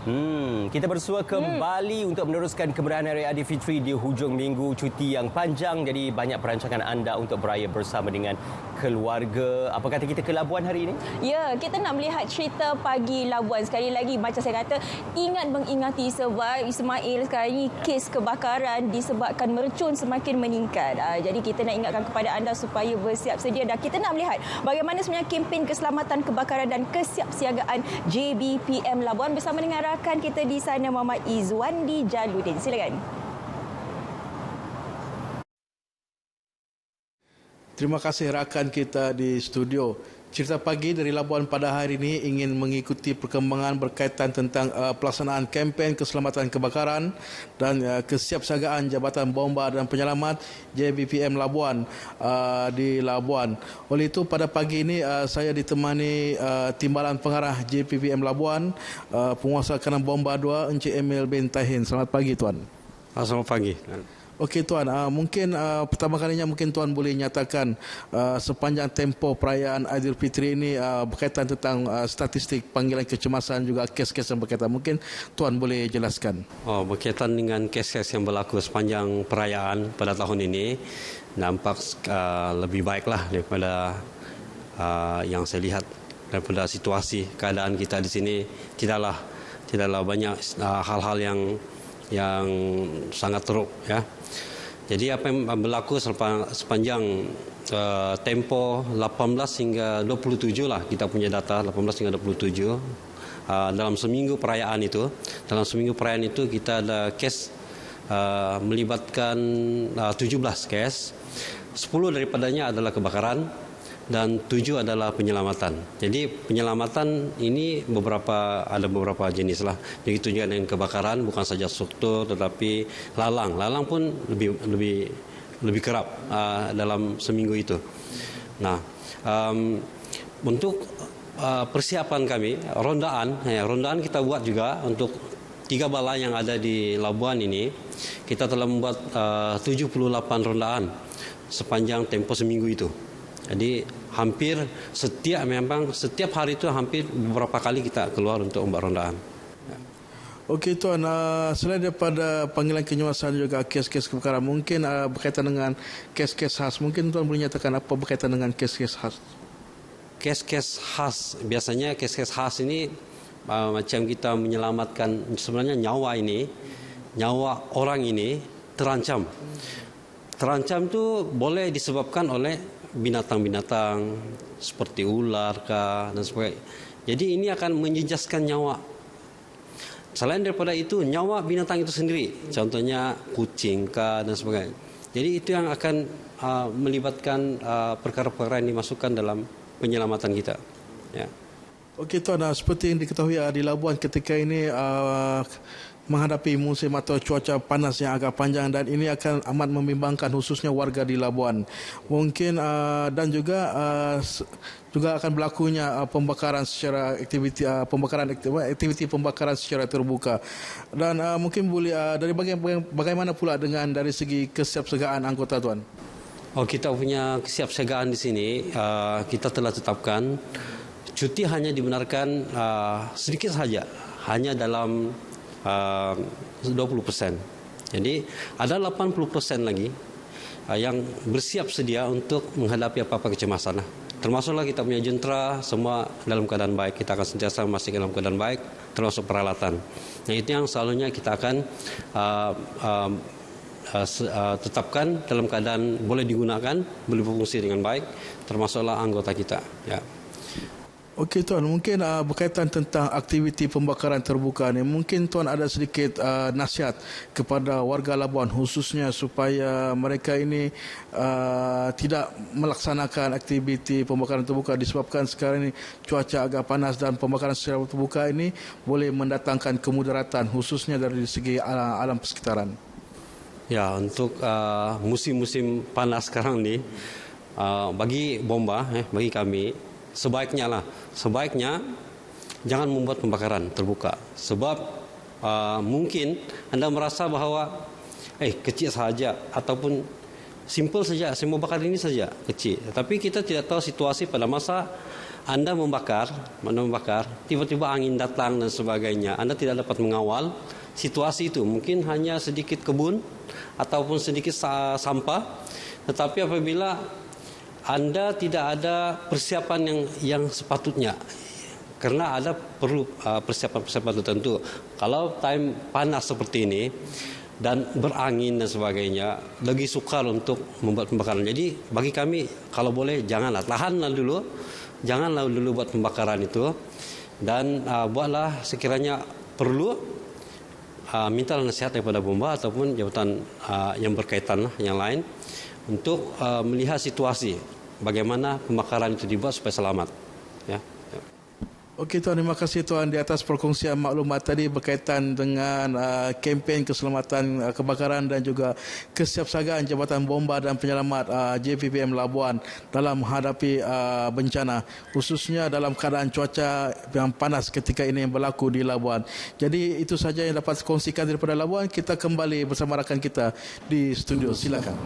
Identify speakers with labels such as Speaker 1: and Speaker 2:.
Speaker 1: Kita bersua kembali untuk meneruskan kemeriahan Hari Aidilfitri di hujung minggu cuti yang panjang. Jadi banyak perancangan anda untuk beraya bersama dengan keluarga. Apa kata kita ke Labuan hari ini?
Speaker 2: Ya, kita nak melihat cerita pagi Labuan. Sekali lagi macam saya kata, ingat mengingati sebab Ismail sekarang ini kes kebakaran disebabkan mercun semakin meningkat. Jadi kita nak ingatkan kepada anda supaya bersiap sedia, dan kita nak melihat bagaimana sebenarnya kempen keselamatan kebakaran dan kesiapsiagaan JBPM Labuan bersama dengan rakan kita di sana, Muhammad Izwandi Jaludin. Silakan.
Speaker 3: Terima kasih rakan kita di studio. Cerita pagi dari Labuan pada hari ini ingin mengikuti perkembangan berkaitan tentang pelaksanaan kempen keselamatan kebakaran dan kesiapsiagaan Jabatan Bomba dan Penyelamat JBPM Labuan di Labuan. Oleh itu pada pagi ini saya ditemani Timbalan Pengarah JBPM Labuan, Penguasa Kanan Bomba 2 Encik Emil bin Tahin. Selamat pagi Tuan.
Speaker 4: Selamat pagi.
Speaker 3: Okey Tuan, mungkin pertama kalinya mungkin Tuan boleh nyatakan sepanjang tempoh perayaan Aidilfitri ini berkaitan tentang statistik panggilan kecemasan juga kes-kes yang berkaitan. Mungkin Tuan boleh jelaskan.
Speaker 4: Berkaitan dengan kes-kes yang berlaku sepanjang perayaan pada tahun ini nampak lebih baiklah daripada yang saya lihat. Daripada situasi keadaan kita di sini tidaklah banyak hal-hal yang sangat teruk, ya. Jadi apa yang berlaku sepanjang tempoh 18 hingga 27 lah, kita punya data 18 hingga 27 dalam seminggu perayaan itu. Dalam seminggu perayaan itu kita ada kes melibatkan 17 kes. 10 daripadanya adalah kebakaran dan 7 adalah penyelamatan. Jadi penyelamatan ini ada beberapa jenis lah. Begitu juga dengan kebakaran, bukan saja struktur tetapi lalang. Lalang pun lebih kerap dalam seminggu itu. Nah, untuk persiapan kami, rondaan kita buat juga untuk 3 balai yang ada di Labuan ini. Kita telah membuat 78 rondaan sepanjang tempoh seminggu itu. Jadi hampir setiap hari itu hampir beberapa kali kita keluar untuk membuat rondaan.
Speaker 3: Okey Tuan, selain daripada panggilan kenyuasan juga kes-kes kebakaran, mungkin berkaitan dengan kes-kes khas, mungkin Tuan boleh nyatakan apa berkaitan dengan kes-kes khas?
Speaker 4: Kes-kes khas, biasanya kes-kes khas ini macam kita menyelamatkan sebenarnya nyawa orang ini terancam. Terancam tu boleh disebabkan oleh binatang-binatang seperti ular dan sebagainya. Jadi ini akan menjejaskan nyawa. Selain daripada itu, nyawa binatang itu sendiri, contohnya kucing dan sebagainya. Jadi itu yang akan melibatkan perkara-perkara yang dimasukkan dalam penyelamatan kita. Ya.
Speaker 3: Okey Tuan, seperti yang diketahui di Labuan ketika ini menghadapi musim atau cuaca panas yang agak panjang, dan ini akan amat membimbangkan khususnya warga di Labuan. Mungkin dan juga akan berlakunya pembakaran secara aktiviti pembakaran secara terbuka. Dan mungkin boleh dari bagaimana pula dengan dari segi kesiapsiagaan anggota Tuan?
Speaker 4: Kita punya kesiapsiagaan di sini, kita telah tetapkan cuti hanya dibenarkan sedikit saja, hanya dalam 20%. Jadi ada 80% lagi yang bersiap sedia untuk menghadapi apa-apa kecemasan. Termasuklah kita punya jentera semua dalam keadaan baik. Kita akan sentiasa memastikan dalam keadaan baik, termasuk peralatan. Nah, itu yang selalunya kita akan tetapkan dalam keadaan boleh digunakan, boleh berfungsi dengan baik, termasuklah anggota kita. Ya.
Speaker 3: Okey Tuan, mungkin berkaitan tentang aktiviti pembakaran terbuka ni, mungkin Tuan ada sedikit nasihat kepada warga Labuan khususnya supaya mereka ini tidak melaksanakan aktiviti pembakaran terbuka disebabkan sekarang ini cuaca agak panas dan pembakaran secara terbuka ini boleh mendatangkan kemudaratan khususnya dari segi alam persekitaran.
Speaker 4: Ya, untuk musim-musim panas sekarang ni, bagi bomba, bagi kami, sebaiknya jangan membuat pembakaran terbuka. Sebab mungkin anda merasa bahawa kecil saja ataupun simple saja, saya membakar ini saja, kecil. Tapi kita tidak tahu situasi pada masa Anda membakar, tiba-tiba angin datang dan sebagainya. Anda tidak dapat mengawal situasi itu. Mungkin hanya sedikit kebun ataupun sedikit sampah. Tetapi apabila Anda tidak ada persiapan yang sepatutnya, karena ada perlu persiapan tertentu. Kalau time panas seperti ini dan berangin dan sebagainya, lagi sukar untuk membuat pembakaran. Jadi bagi kami, kalau boleh janganlah, tahanlah dulu, janganlah dulu buat pembakaran itu, dan buatlah sekiranya perlu, mintalah nasihat daripada bomba ataupun jabatan yang berkaitan yang lain untuk melihat situasi bagaimana pembakaran itu dibuat supaya selamat. Ya.
Speaker 3: Okey Tuan, terima kasih Tuan di atas perkongsian maklumat tadi berkaitan dengan kempen keselamatan kebakaran dan juga kesiapsiagaan Jabatan Bomba dan Penyelamat JPPM Labuan dalam menghadapi bencana, khususnya dalam keadaan cuaca yang panas ketika ini yang berlaku di Labuan. Jadi itu saja yang dapat dikongsikan daripada Labuan. Kita kembali bersama rakan kita di studio. Silakan.